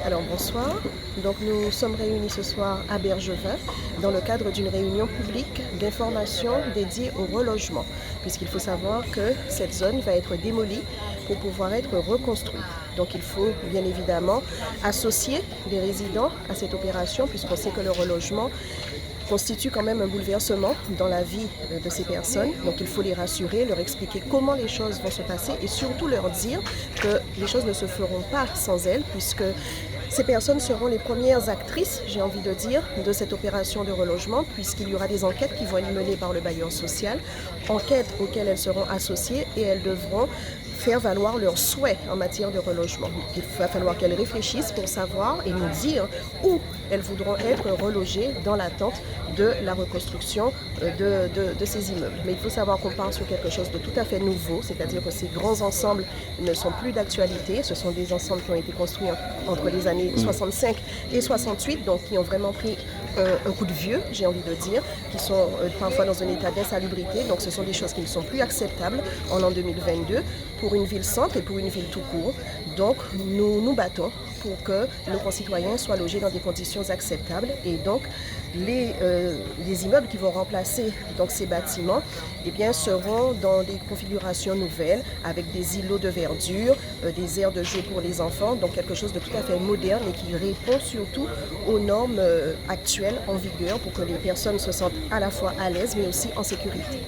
Alors bonsoir, donc nous sommes réunis ce soir à Bergevin dans le cadre d'une réunion publique d'information dédiée au relogement, puisqu'il faut savoir que cette zone va être démolie pour pouvoir être reconstruite. Donc il faut bien évidemment associer les résidents à cette opération, puisqu'on sait que le relogement constitue quand même un bouleversement dans la vie de ces personnes. Donc il faut les rassurer, leur expliquer comment les choses vont se passer et surtout leur dire que les choses ne se feront pas sans elles, puisque ces personnes seront les premières actrices, j'ai envie de dire, de cette opération de relogement, puisqu'il y aura des enquêtes qui vont être menées par le bailleur social, enquêtes auxquelles elles seront associées et elles devront faire valoir leurs souhaits en matière de relogement. Il va falloir qu'elles réfléchissent pour savoir et nous dire où elles voudront être relogées dans l'attente de la reconstruction de ces immeubles. Mais il faut savoir qu'on part sur quelque chose de tout à fait nouveau, c'est-à-dire que ces grands ensembles ne sont plus d'actualité. Ce sont des ensembles qui ont été construits entre les années 65 et 68, donc qui ont vraiment pris un coup de vieux, j'ai envie de dire, qui sont parfois dans un état d'insalubrité. Donc ce sont des choses qui ne sont plus acceptables en l'an 2022 pour une ville-centre et pour une ville tout court. Donc nous nous battons pour que nos concitoyens soient logés dans des conditions acceptables et donc les immeubles qui vont remplacer donc, ces bâtiments seront dans des configurations nouvelles avec des îlots de verdure, des aires de jeu pour les enfants, donc quelque chose de tout à fait moderne et qui répond surtout aux normes actuelles en vigueur pour que les personnes se sentent à la fois à l'aise mais aussi en sécurité.